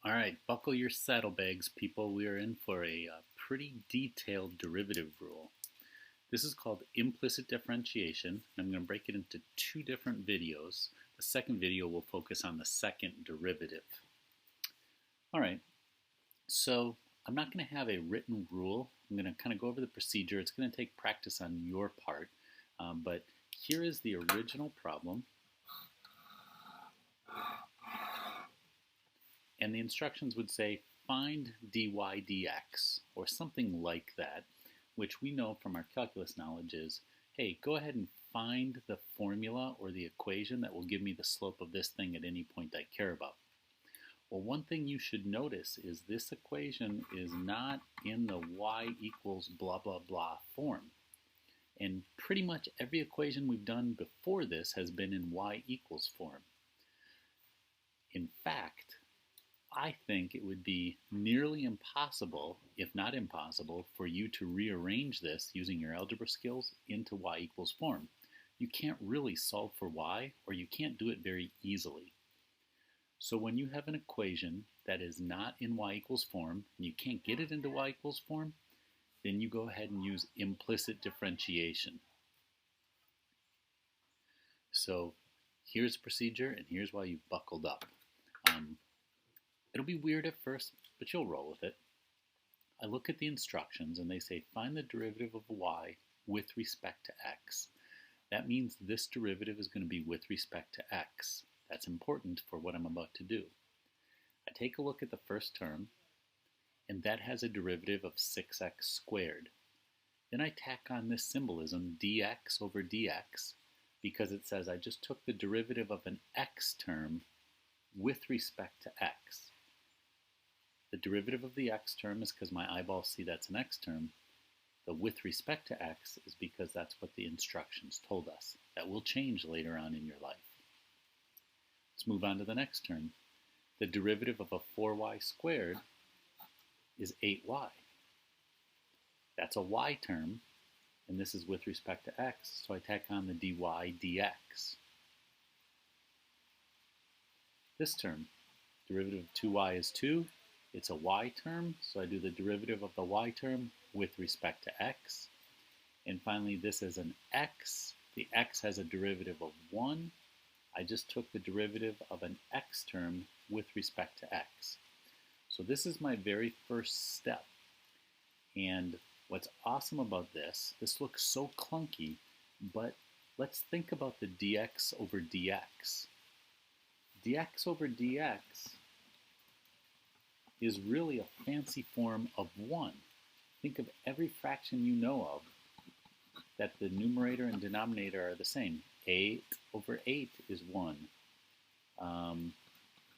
All right, buckle your saddlebags, people. We are in for a pretty detailed derivative rule. This is called implicit differentiation. I'm going to break it into two different videos. The second video will focus on the second derivative. All right, so I'm not going to have a written rule. I'm going to kind of go over the procedure. It's going to take practice on your part, but here is the original problem. And the instructions would say find dy dx, or something like that, which we know from our calculus knowledge is, hey, go ahead and find the formula or the equation that will give me the slope of this thing at any point I care about. Well, one thing you should notice is this equation is not in the y equals blah, blah, blah form. And pretty much every equation we've done before this has been in y equals form. In fact, I think it would be nearly impossible, if not impossible, for you to rearrange this using your algebra skills into y equals form. You can't really solve for y, or you can't do it very easily. So when you have an equation that is not in y equals form, and you can't get it into y equals form, then you go ahead and use implicit differentiation. So here's the procedure, and here's why you've buckled up. It'll be weird at first, but you'll roll with it. I look at the instructions and they say find the derivative of y with respect to x. That means this derivative is going to be with respect to x. That's important for what I'm about to do. I take a look at the first term, and that has a derivative of 6x squared. Then I tack on this symbolism dx over dx because it says I just took the derivative of an x term with respect to x. The derivative of the x term is because my eyeballs see that's an x term. The with respect to x is because that's what the instructions told us. That will change later on in your life. Let's move on to the next term. The derivative of a 4y squared is 8y. That's a y term, and this is with respect to x, so I tack on the dy dx. This term, derivative of 2y is 2. It's a y term, so I do the derivative of the y term with respect to x. And finally, this is an x. The x has a derivative of 1. I just took the derivative of an x term with respect to x. So this is my very first step. And what's awesome about this looks so clunky, but let's think about the dx over dx. Dx over dx is really a fancy form of 1. Think of every fraction you know of that the numerator and denominator are the same. 8 over 8 is 1.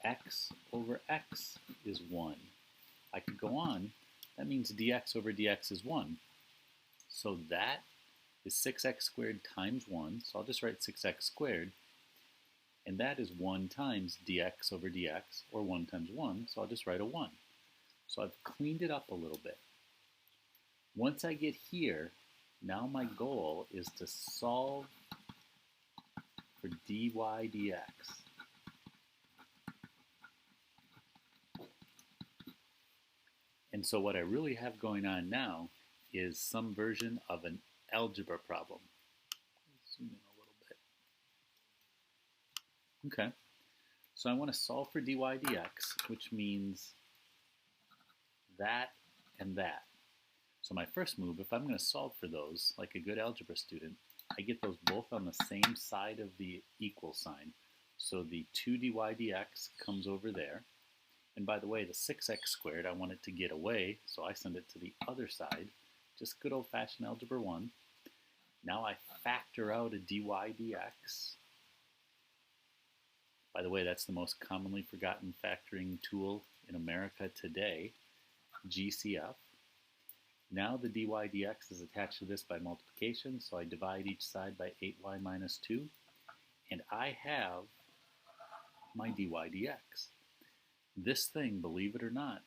X over x is 1. I could go on. That means dx over dx is 1. So that is 6x squared times 1. So I'll just write 6x squared. And that is 1 times dx over dx, or 1 times 1, so I'll just write a 1. So I've cleaned it up a little bit. Once I get here, now my goal is to solve for dy dx. And so what I really have going on now is some version of an algebra problem. Zoom in a little bit. Okay, so I want to solve for dy dx, which means that and that. So my first move, if I'm going to solve for those, like a good algebra student, I get those both on the same side of the equal sign. So the 2 dy dx comes over there. And by the way, the 6x squared, I want it to get away, so I send it to the other side. Just good old-fashioned algebra 1. Now I factor out a dy dx. By the way, that's the most commonly forgotten factoring tool in America today, GCF. Now the dy dx is attached to this by multiplication, so I divide each side by 8y minus 2, and I have my dy dx. This thing, believe it or not,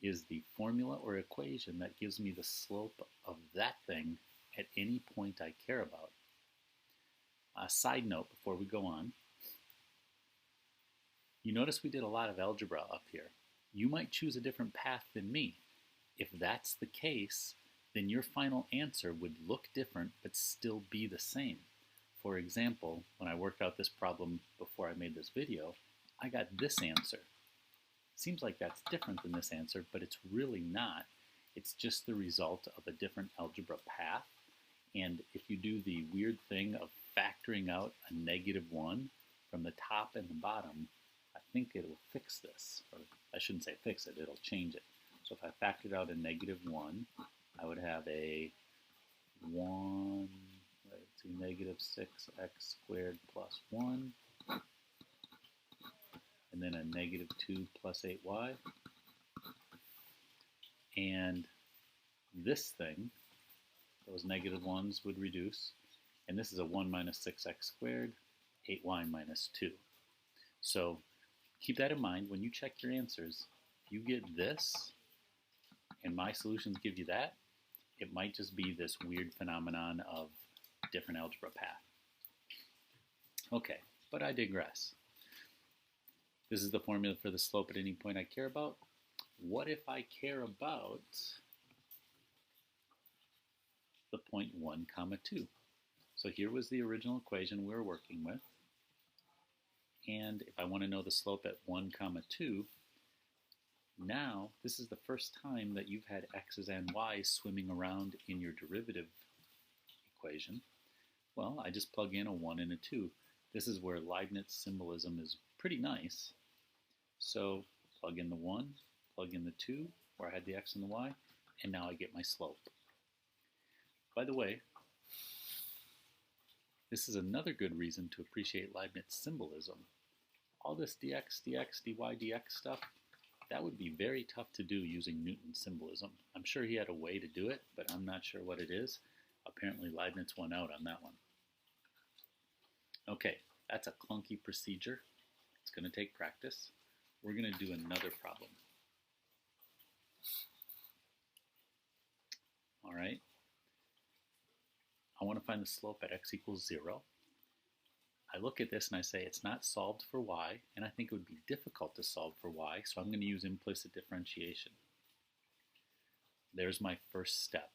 is the formula or equation that gives me the slope of that thing at any point I care about. A side note before we go on, you notice we did a lot of algebra up here. You might choose a different path than me. If that's the case, then your final answer would look different but still be the same. For example, when I worked out this problem before I made this video, I got this answer. Seems like that's different than this answer, but it's really not. It's just the result of a different algebra path. And if you do the weird thing of factoring out a -1 from the top and the bottom, I think it'll fix this. Or I shouldn't say fix it, it'll change it. So if I factored out a -1, I would have a 1, let's see, -6x squared plus 1, and then a -2 plus 8y. And this thing, those -1s would reduce, and this is a 1 minus 6x squared, 8y minus 2. So keep that in mind when you check your answers. If you get this, and my solutions give you that, it might just be this weird phenomenon of different algebra path. Okay, but I digress. This is the formula for the slope at any point I care about. What if I care about the point 1, 2? So here was the original equation we were working with. And if I want to know the slope at 1, 2, now this is the first time that you've had x's and y's swimming around in your derivative equation. Well, I just plug in a 1 and a 2. This is where Leibniz symbolism is pretty nice. So plug in the 1, plug in the 2, where I had the x and the y, and now I get my slope. By the way, this is another good reason to appreciate Leibniz symbolism. All this dx, dx, dy, dx stuff, that would be very tough to do using Newton's symbolism. I'm sure he had a way to do it, but I'm not sure what it is. Apparently Leibniz won out on that one. Okay, that's a clunky procedure. It's going to take practice. We're going to do another problem. All right. I want to find the slope at x equals 0. I look at this and I say it's not solved for y, and I think it would be difficult to solve for y, so I'm going to use implicit differentiation. There's my first step.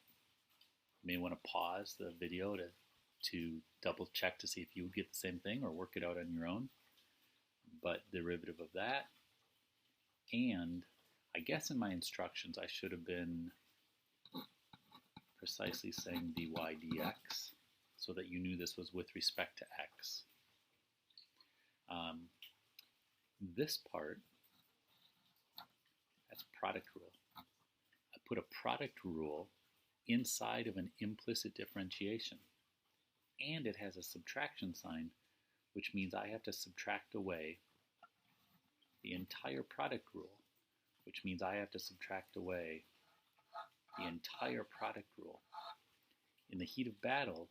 You may want to pause the video to double check to see if you would get the same thing or work it out on your own. But derivative of that, and I guess in my instructions I should have been precisely saying dy dx so that you knew this was with respect to x. This part, that's product rule. I put a product rule inside of an implicit differentiation, and it has a subtraction sign, which means I have to subtract away the entire product rule, which means I have to subtract away the entire product rule. In the heat of battle,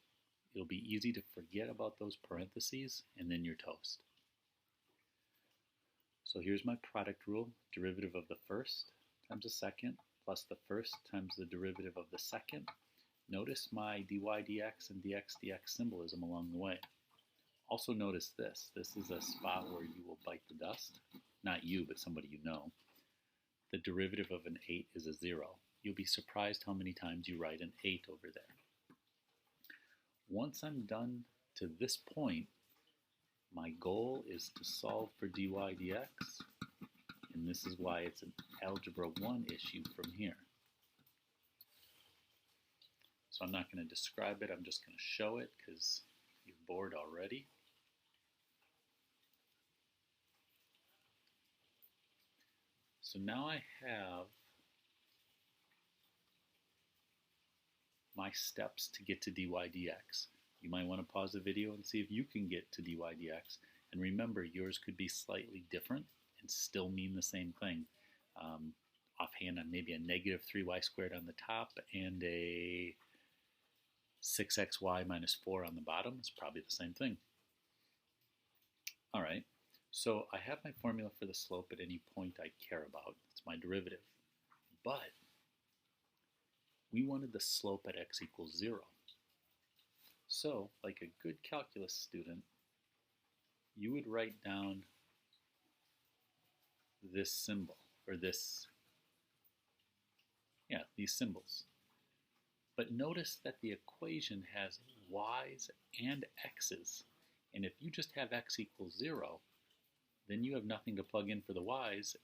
it'll be easy to forget about those parentheses, and then you're toast. So here's my product rule, derivative of the first times the second, plus the first times the derivative of the second. Notice my dy dx and dx dx symbolism along the way. Also notice this. This is a spot where you will bite the dust. Not you, but somebody you know. The derivative of an 8 is a 0. You'll be surprised how many times you write an 8 over there. Once I'm done to this point, my goal is to solve for dy dx, and this is why it's an Algebra 1 issue from here. So I'm not going to describe it, I'm just going to show it because you're bored already. So now I have my steps to get to dy dx. You might want to pause the video and see if you can get to dy dx. And remember, yours could be slightly different and still mean the same thing. Offhand, maybe a -3y squared on the top and a 6xy minus 4 on the bottom. It's probably the same thing. All right, so I have my formula for the slope at any point I care about. It's my derivative. But we wanted the slope at x equals 0. So, like a good calculus student, you would write down this symbol. or this, these symbols. But notice that the equation has y's and x's. And if you just have x equals 0, then you have nothing to plug in for the y's,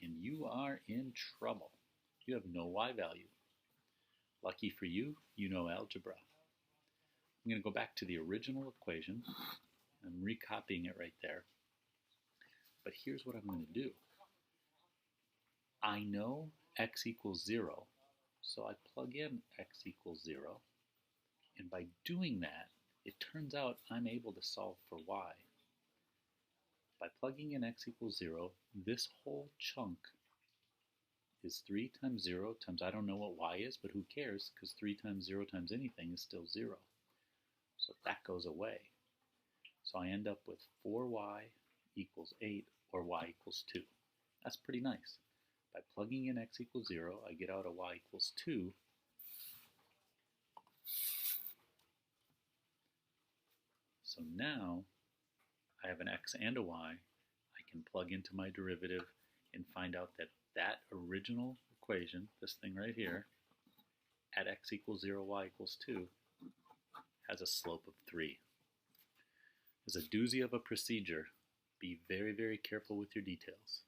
and you are in trouble. You have no y value. Lucky for you, you know algebra. I'm going to go back to the original equation. I'm recopying it right there. But here's what I'm going to do. I know x equals 0, so I plug in x equals 0. And by doing that, it turns out I'm able to solve for y. By plugging in x equals 0, this whole chunk is 3 times 0 times, I don't know what y is, but who cares, because 3 times 0 times anything is still 0. So that goes away. So I end up with 4y equals 8, or y equals 2. That's pretty nice. By plugging in x equals 0, I get out a y equals 2. So now I have an x and a y. I can plug into my derivative and find out that that original equation, this thing right here, at x equals 0, y equals 2, has a slope of 3. It's a doozy of a procedure. Be very, very careful with your details.